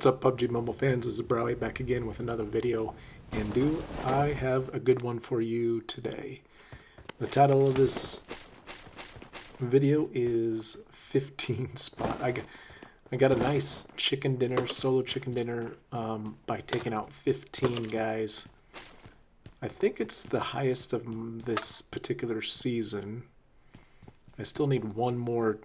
What's up, PUBG Mobile fans? This is Browy back again with another video, and do I have a good one for you today. The title of this video is 15 spot. I got a nice chicken dinner, solo chicken dinner, by taking out 15 guys. I think it's the highest of this particular season. I still need one more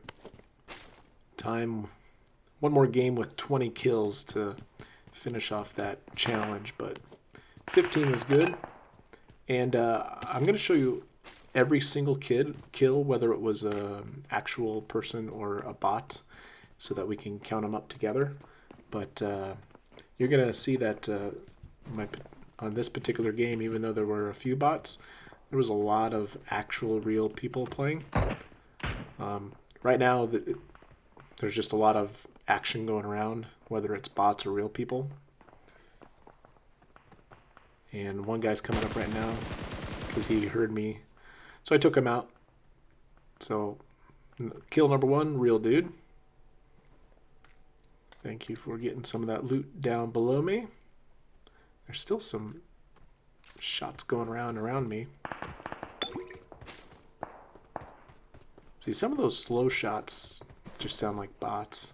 game with 20 kills to finish off that challenge, but 15 was good. And I'm going to show you every single kill, whether it was an actual person or a bot, so that we can count them up together. But you're going to see that on this particular game, even though there were a few bots, there was a lot of actual real people playing. Right now, there's just a lot of action going around, whether it's bots or real people. And one guy's coming up right now because he heard me, so I took him out. So kill number one, real dude. Thank you for getting some of that loot down below me. There's still some shots going around me. See, some of those slow shots just sound like bots.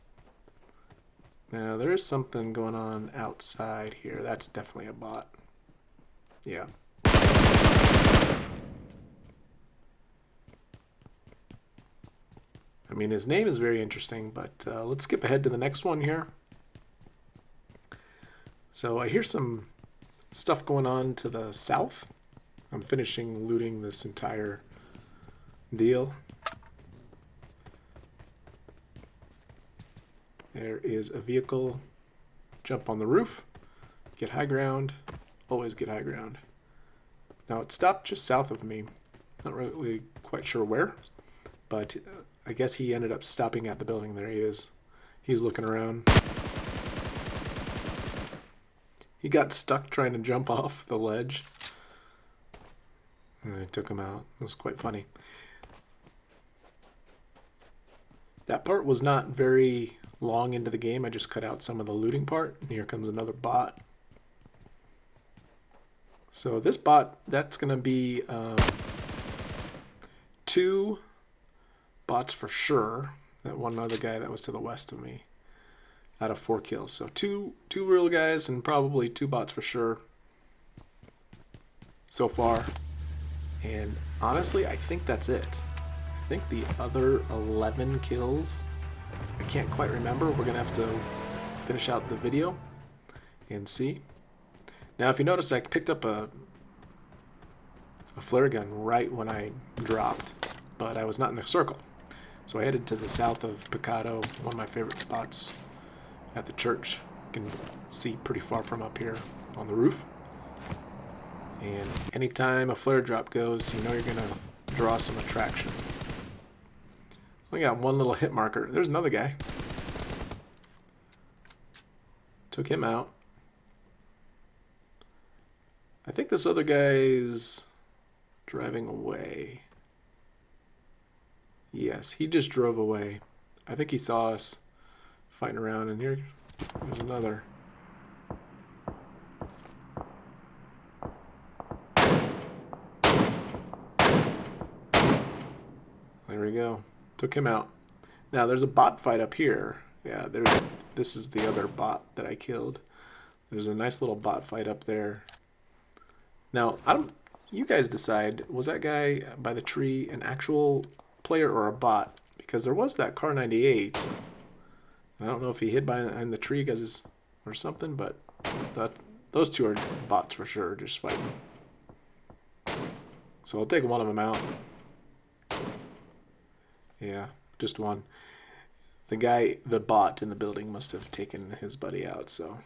Now, there is something going on outside here. That's definitely a bot. Yeah. I mean, his name is very interesting, but let's skip ahead to the next one here. So I hear some stuff going on to the south. I'm finishing looting this entire deal. There is a vehicle. Jump on the roof. Get high ground. Always get high ground. Now it stopped just south of me. Not really quite sure where, but I guess he ended up stopping at the building. There he is. He's looking around. He got stuck trying to jump off the ledge, and I took him out. It was quite funny. That part was not very long into the game. I just cut out some of the looting part, and here comes another bot. So this bot, that's going to be 2 bots for sure. That one other guy that was to the west of me, out of 4 kills. So two real guys and probably 2 bots for sure so far. And honestly, I think that's it. I think the other 11 kills, I can't quite remember. We're going to have to finish out the video and see. Now, if you notice, I picked up a flare gun right when I dropped, but I was not in the circle. So I headed to the south of Picado, one of my favorite spots at the church. You can see pretty far from up here on the roof. And anytime a flare drop goes, you know you're going to draw some attraction. We got one little hit marker. There's another guy. Took him out. I think this other guy's driving away. Yes, he just drove away. I think he saw us fighting around, and there's another. There we go. Took him out. Now there's a bot fight up here. Yeah, this is the other bot that I killed. There's a nice little bot fight up there. Now, you guys decide, was that guy by the tree an actual player or a bot? Because there was that Car 98. I don't know if he hid behind the tree or something, but those 2 are bots for sure, just fighting. So I'll take one of them out. Yeah, just one. The bot in the building must have taken his buddy out, so.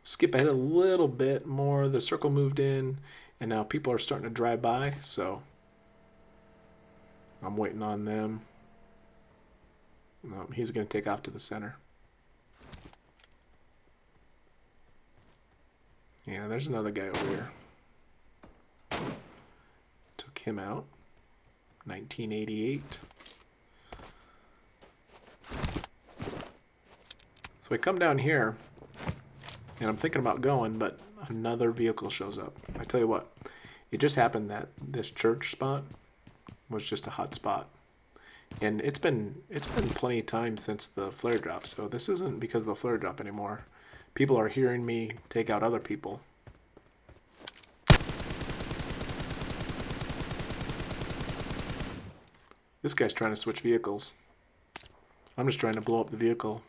Skip ahead a little bit more. The circle moved in, and now people are starting to drive by, so I'm waiting on them. No, he's going to take off to the center. Yeah, there's another guy over here. Took him out. 1988. So I come down here, and I'm thinking about going, but another vehicle shows up. I tell you what, it just happened that this church spot was just a hot spot. And it's been plenty of time since the flare drop, so this isn't because of the flare drop anymore. People are hearing me take out other people. This guy's trying to switch vehicles. I'm just trying to blow up the vehicle.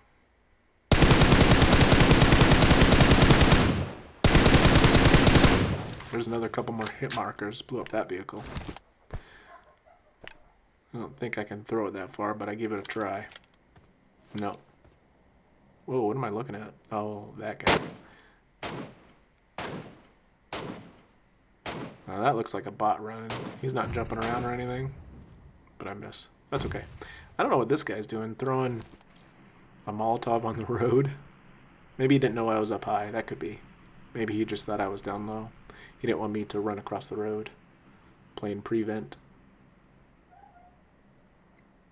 There's another couple more hit markers. Blew up that vehicle. I don't think I can throw it that far, but I give it a try. No. Whoa, what am I looking at? Oh, that guy. Now that looks like a bot running. He's not jumping around or anything, but I miss. That's okay. I don't know what this guy's doing. Throwing a Molotov on the road. Maybe he didn't know I was up high. That could be. Maybe he just thought I was down low. He didn't want me to run across the road. Playing prevent.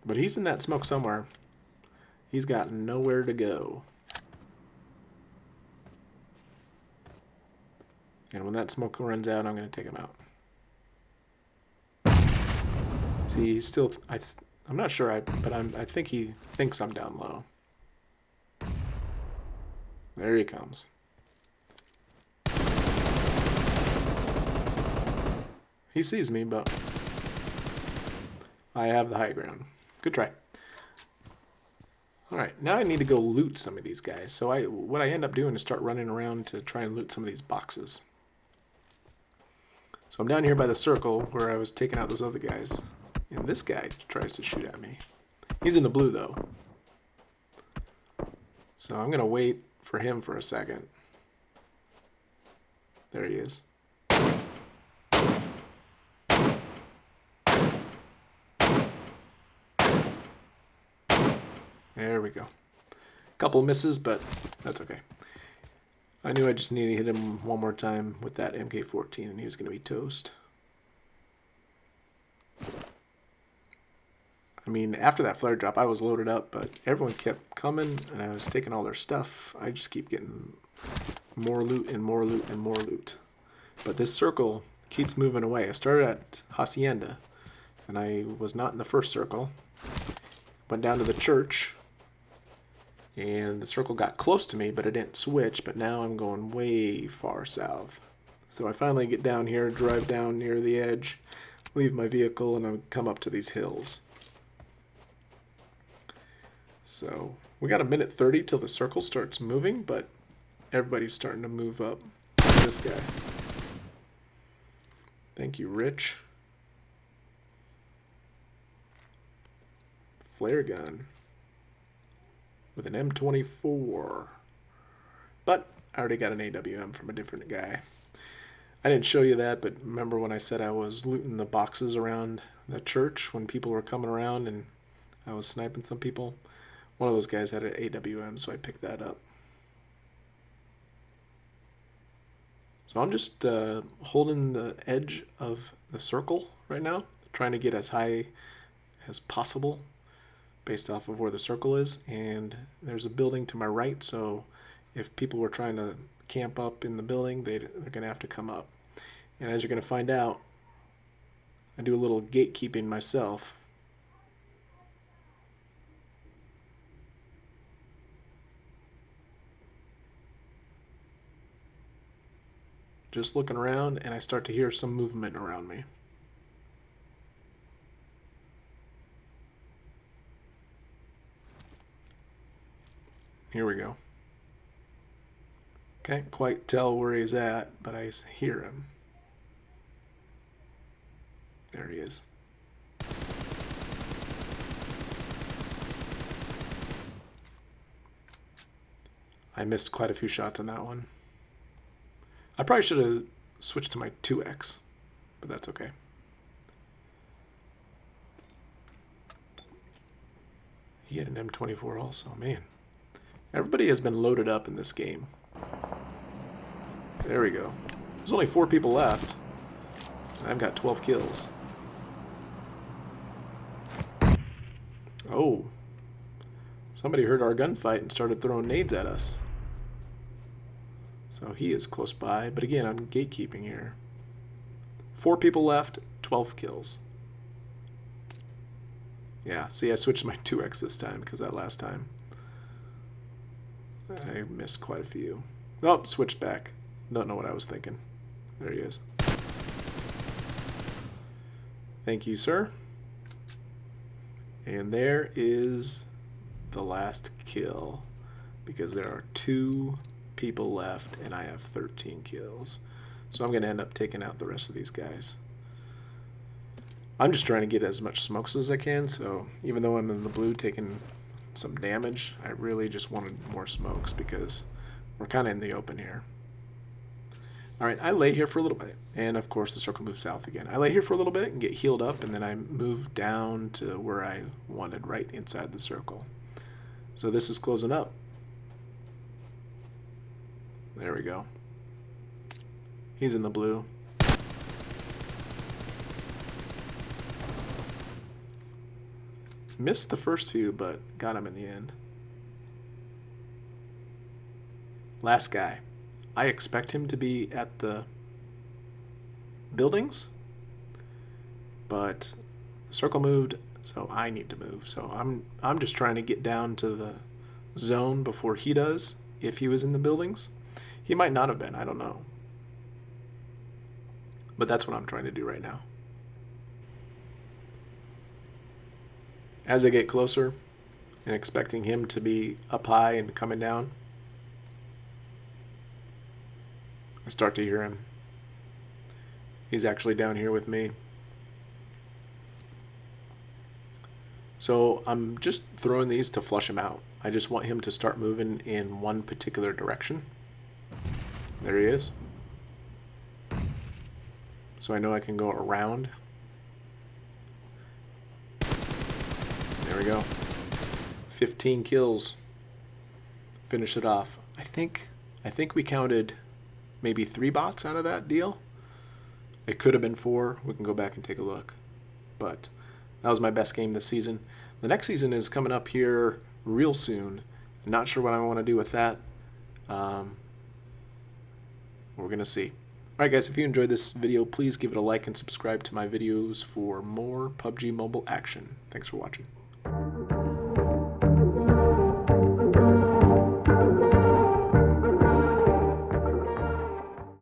But he's in that smoke somewhere. He's got nowhere to go. And when that smoke runs out, I'm going to take him out. See, he's still... I'm not sure, but I think he thinks I'm down low. There he comes. He sees me, but I have the high ground. Good try. Alright, now I need to go loot some of these guys. So what I end up doing is start running around to try and loot some of these boxes. So I'm down here by the circle where I was taking out those other guys. And this guy tries to shoot at me. He's in the blue though. So I'm going to wait for him for a second. There he is. There we go. Couple misses, but that's okay. I knew I just needed to hit him one more time with that MK14 and he was going to be toast. I mean, after that flare drop, I was loaded up, but everyone kept coming and I was taking all their stuff. I just keep getting more loot and more loot and more loot. But this circle keeps moving away. I started at Hacienda and I was not in the first circle. Went down to the church. And the circle got close to me, but it didn't switch. But now I'm going way far south. So I finally get down here, drive down near the edge, leave my vehicle, and I come up to these hills. So we got a minute 30 till the circle starts moving, but everybody's starting to move up. This guy. Thank you, Rich. Flare gun. With an M24. But I already got an AWM from a different guy. I didn't show you that, but remember when I said I was looting the boxes around the church when people were coming around and I was sniping some people? One of those guys had an AWM, so I picked that up. So I'm just holding the edge of the circle right now, trying to get as high as possible based off of where the circle is, and there's a building to my right, so if people were trying to camp up in the building, they're going to have to come up. And as you're going to find out, I do a little gatekeeping myself. Just looking around, and I start to hear some movement around me. Here we go. Can't quite tell where he's at, but I hear him. There he is. I missed quite a few shots on that one. I probably should have switched to my 2X, but that's okay. He had an M24 also, man. Everybody has been loaded up in this game. There we go. There's only 4 people left. I've got 12 kills. Oh. Somebody heard our gunfight and started throwing nades at us. So he is close by. But again, I'm gatekeeping here. 4 people left, 12 kills. Yeah, see, I switched my 2x this time because that last time I missed quite a few. Oh, switched back. Don't know what I was thinking. There he is. Thank you, sir. And there is the last kill because there are 2 people left and I have 13 kills. So I'm going to end up taking out the rest of these guys. I'm just trying to get as much smokes as I can, so even though I'm in the blue taking some damage, I really just wanted more smokes because we're kind of in the open here. Alright, I lay here for a little bit, and of course the circle moves south again. I lay here for a little bit and get healed up, and then I move down to where I wanted, right inside the circle. So this is closing up. There we go. He's in the blue. Missed the first 2, but got him in the end. Last guy. I expect him to be at the buildings, but the circle moved, so I need to move. So I'm just trying to get down to the zone before he does, if he was in the buildings. He might not have been, I don't know. But that's what I'm trying to do right now. As I get closer and expecting him to be up high and coming down, I start to hear him. He's actually down here with me. So I'm just throwing these to flush him out. I just want him to start moving in one particular direction. There he is. So I know I can go around. There we go. 15 kills. Finish it off. I think we counted maybe 3 bots out of that deal. It could have been 4. We can go back and take a look. But that was my best game this season. The next season is coming up here real soon. I'm not sure what I want to do with that. We're going to see. Alright guys, if you enjoyed this video, please give it a like and subscribe to my videos for more PUBG Mobile action. Thanks for watching.